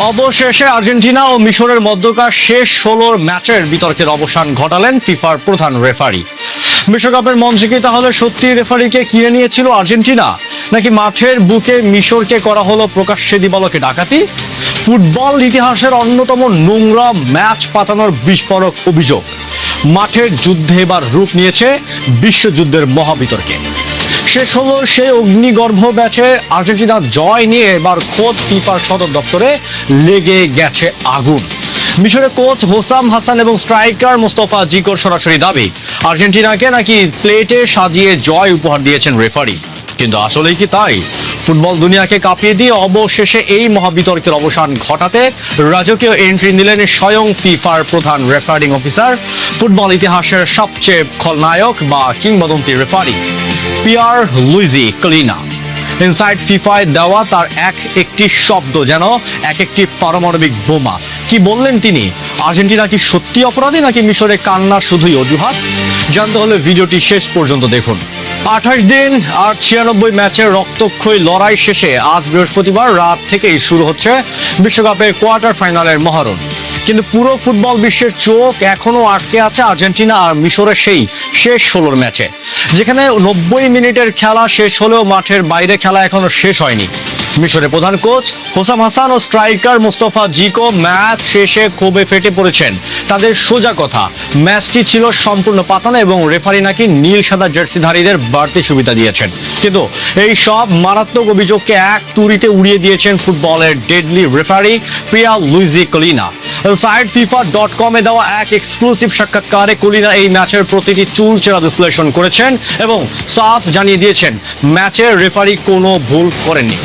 অবশেষে আর্জেন্টিনা ও মিশরের মধ্যকার শেষ ১৬ ম্যাচের বিতর্কের অবসান ঘটালেন ফিফার প্রধান রেফারি। বিশ্বকাপের মঞ্চে কি তাহলে সত্যি রেফারিকে কিনে নিয়েছিল আর্জেন্টিনা, নাকি মাঠের বুকে মিশরকে করা হলো প্রকাশ্যে দিবালোকে ডাকাতি? ফুটবল ইতিহাসের অন্যতম নোংরা ম্যাচ পাতানোর বিস্ফোরক অভিযোগ। মাঠের যুদ্ধে এবার রূপ নিয়েছে বিশ্বযুদ্ধের মহাবিতর্কে। শেষ হলো সেই অগ্নিগর্ভ ম্যাচে আর্জেন্টিনা জয় নিয়ে এবার খোদ ফিফার সদর দপ্তরে লেগে গেছে আগুন। মিশরের কোচ হোসাম হাসান এবং স্ট্রাইকার মোস্তফা জিকোর সরাসরি দাবি, আর্জেন্টিনাকে নাকি প্লেটে সাজিয়ে জয় উপহার দিয়েছেন রেফারি। কিন্তু আসলেই কি তাই? ফুটবল দুনিয়াকে কাঁপিয়ে দিয়ে অবশেষে এই মহাবিতর্কের অবসান ঘটাতে রাজকীয় এন্ট্রি নিলেন স্বয়ং ফিফার প্রধান রেফারিং অফিসার, ফুটবল ইতিহাসের সবচেয়ে খলনায়ক বা কিংবদন্তি referee Pierluigi Kalina. Inside ফিফায় দেওয়া তার একটি শব্দ যেন একটি পারমাণবিক বোমা। কি বললেন তিনি? আর্জেন্টিনা কি সত্যি অপরাধী, নাকি মিশরে কান্না শুধুই অজুহাত? জানতে হলে ভিডিওটি শেষ পর্যন্ত দেখুন। 28 দিন আর 96 ম্যাচের রক্তক্ষয়ী লড়াই শেষে আজ বৃহস্পতিবার রাত থেকেই শুরু হচ্ছে বিশ্বকাপের কোয়ার্টার ফাইনালের মহরণ। কিন্তু পুরো ফুটবল বিশ্বের চোখ এখনো আটকে আছে আর্জেন্টিনা আর মিশরের সেই শেষ 16 ম্যাচে, যেখানে 90 মিনিটের খেলা শেষ হলেও মাঠের বাইরে খেলা এখনো শেষ হয়নি। মিশরের প্রধান কোচ হোসাম হাসান ও স্ট্রাইকার মোস্তফা জিকো ম্যাচ শেষে ক্ষোভে ফেটে পড়েছেন। তাদের সোজা কথা, ম্যাচটি ছিল সম্পূর্ণ পাতানো এবং রেফারি নাকি নীল সাদা জার্সিধারীদের বাড়তি সুবিধা দিয়েছেন। কিন্তু এই সব মারাত্মক অভিযোগকে এক তুড়িতে উড়িয়ে দিয়েছেন ফুটবলের deadly referee Pierluigi Collina. Site FIFA.com এ দেওয়া এক এক্সক্লুসিভ সাক্ষাৎকারে কলিনা এই ম্যাচের প্রতিটি চুলচেরা বিশ্লেষণ করেছেন এবং সাফ জানিয়ে দিয়েছেন ম্যাচের রেফারি কোনো ভুল করেননি।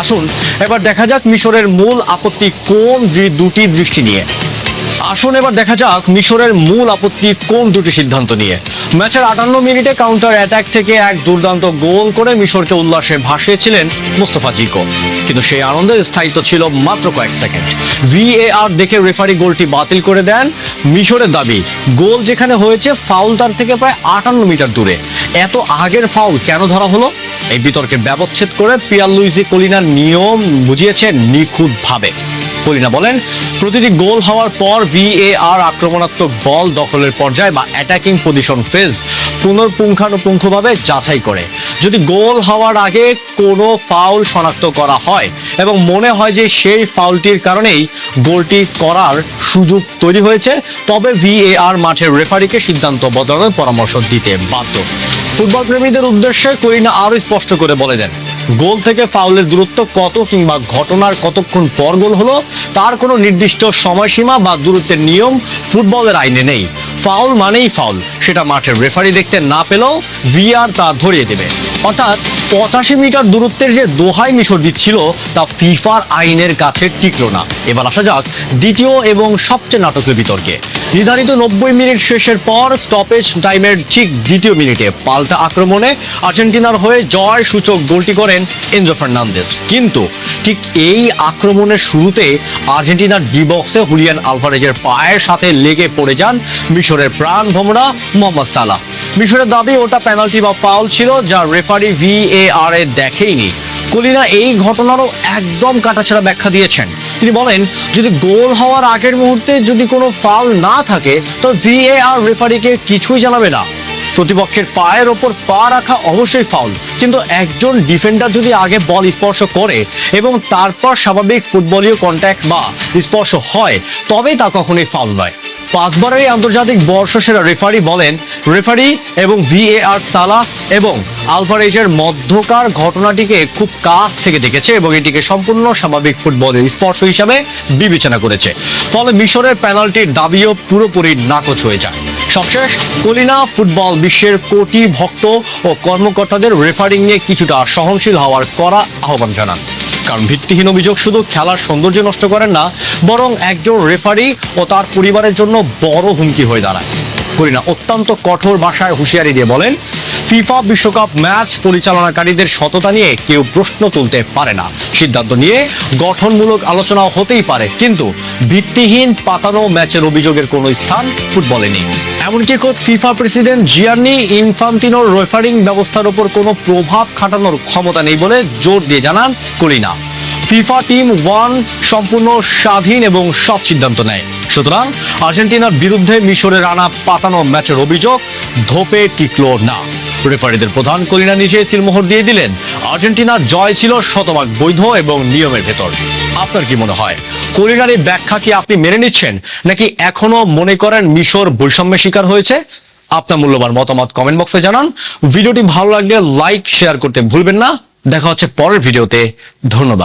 আসুন এবার দেখা যাক মিশরের মূল আপত্তি কোন দুটি সিদ্ধান্ত নিয়ে। ম্যাচের 58 মিনিটে কাউন্টার অ্যাটাক থেকে এক দুর্দান্ত গোল করে মিশরকে উল্লাসে ভাসিয়েছিলেন মোস্তফা জিকো, কিন্তু সেই আনন্দের স্থায়িত্ব ছিল মাত্র কয়েক সেকেন্ড। VAR দেখে রেফারি গোলটি বাতিল করে দেন। মিশরের দাবি, গোল যেখানে হয়েছে ফাউল তার থেকে প্রায় 58 মিটার দূরে। এত আগের ফাউল কেন ধরা হলো? এই বিতর্কের ব্যবচ্ছেদ করে পিয়ার লুইজি কলিনার নিয়ম বুঝিয়েছেন নিখুঁতভাবে। কলিনা বলেন, প্রতিটি গোল হওয়ার পর VAR আক্রমণাত্মক বল দখলের পর্যায় বা অ্যাটাকিং পজিশন ফেজ পুঙ্খানুপুঙ্খভাবে যাচাই করে। যদি গোল হওয়ার আগে কোনো ফাউল শনাক্ত করা হয় এবং মনে হয় যে সেই ফাউলটির কারণেই গোলটি করার সুযোগ তৈরি হয়েছে, তবে VAR মাঠের রেফারিকে সিদ্ধান্ত বদলানোর পরামর্শ দিতে বাধ্য। ফুটবল প্রেমীদের উদ্দেশ্যে কলিনা আরও স্পষ্ট করে বলে দেন, গোল থেকে ফাউলের দূরত্ব কত কিংবা ঘটনার কতক্ষণ পর গোল হলো তার কোনো নির্দিষ্ট সময়সীমা বা দূরত্বের নিয়ম ফুটবলের আইনে নেই। ফাউল মানেই ফাউল, সেটা মাঠের রেফারি দেখতে না পেলেও VAR তা ধরিয়ে দেবে। অর্থাৎ 85 মিটার দূরত্বের যে দোহাই মিশর দিচ্ছিল তা ফিফার আইনের কাছে টিকলো না। এবার আসা যাক দ্বিতীয় এবং সবচেয়ে নাটকীয় বিতর্কে। নির্ধারিত 90 মিনিট শেষের পর স্টপেজ টাইমের ঠিক দ্বিতীয় মিনিটে পাল্টা আক্রমণে আর্জেন্টিনার হয়ে জয় সূচক গোলটি করেন এনজো ফার্নান্দেজ। কিন্তু ঠিক এই আক্রমণের শুরুতে আর্জেন্টিনার ডি বক্সে হুলিয়ান আলভারেজের পায়ের সাথে লেগে পড়ে যান মিশরের প্রাণ ভোমরা মোহাম্মদ সালাহ। মিশরের দাবি ওটা পেনাল্টি বা ফাউল ছিল, যা রেফারি VAR এ দেখেইনি। কলিনা এই ঘটনারও একদম কাটাছেঁড়া ব্যাখ্যা দিয়েছেন। তিনি বলেন, যদি গোল হওয়ার আগের মুহূর্তে যদি কোনো ফাউল না থাকে তো VAR রেফারিকে কিছুই জানাবে না। প্রতিপক্ষের পায়ের ওপর পা রাখা অবশ্যই ফাউল, কিন্তু একজন ডিফেন্ডার যদি আগে বল স্পর্শ করে এবং তারপর স্বাভাবিক ফুটবলীয় কন্ট্যাক্ট বা স্পর্শ হয় তবে তা কখনোই ফাউল নয়। 5 বারের আন্তর্জাতিক বর্ষসেরা রেফারি বলেন, রেফারি এবং VAR সালাহ এবং আলভারেজের মধ্যকার ঘটনাটিকে খুব কাছ থেকে দেখেছে এবং এটিকে সম্পূর্ণ স্বাভাবিক ফুটবলের স্পর্শ হিসাবে বিবেচনা করেছে। ফলে মিশরের পেনাল্টির দাবিও পুরোপুরি নাকচ হয়ে যায়। সবশেষ কলিনা ফুটবল বিশ্বের কোটি ভক্ত ও কর্মকর্তাদের রেফারিং নিয়ে কিছুটা সহনশীল হওয়ার কড়া আহ্বান জানান। কারণ ভিত্তিহীন অভিযোগ শুধু খেলার সৌন্দর্য নষ্ট করেন না, বরং একজন রেফারি ও তার পরিবারের জন্য বড় হুমকি হয়ে দাঁড়ায়। কলিনা অত্যন্ত কঠোর ভাষায় হুঁশিয়ারি দিয়ে বলেন, ফিফা বিশ্বকাপ ম্যাচ পরিচালনাকারীদের সততা নিয়ে কেউ প্রশ্ন তুলতে পারে না। সিদ্ধান্ত নিয়ে গঠনমূলক আলোচনা হতেই পারে, কিন্তু ভিত্তিহীন পাতানো ম্যাচের অভিযোগের কোনো স্থান ফুটবলে নেই। এমনকি খোদ ফিফা প্রেসিডেন্ট জিয়ান্নি ইনফান্তিনোর রেফারিং ব্যবস্থার উপর কোনো প্রভাব খাটানোর ক্ষমতা নেই বলে জোর দিয়ে জানান কলিনা। ফিফা টিম ওয়ান সম্পূর্ণ স্বাধীন এবং সৎ সিদ্ধান্ত নেয়। সুতরাং আর্জেন্টিনার বিরুদ্ধে মিশরের আনা পাতানো ম্যাচের অভিযোগ ধোপে টিকলো না। রেফারিদের প্রধান কলিনা নিজে সিলমোহর দিয়ে দিলেন। আর্জেন্টিনার জয় ছিল শতভাগ বৈধ এবং নিয়মের ভেতর। আপনার কি মনে হয়, কলিনার এই ব্যাখ্যা কি আপনি মেনে নিচ্ছেন, নাকি এখনো মনে করেন মিশর বৈষম্যের শিকার হয়েছে? আপনার মূল্যবান মতামত কমেন্ট বক্সে জানান। ভিডিওটি ভালো লাগলে লাইক শেয়ার করতে ভুলবেন না। দেখা হচ্ছে পরের ভিডিওতে। ধন্যবাদ।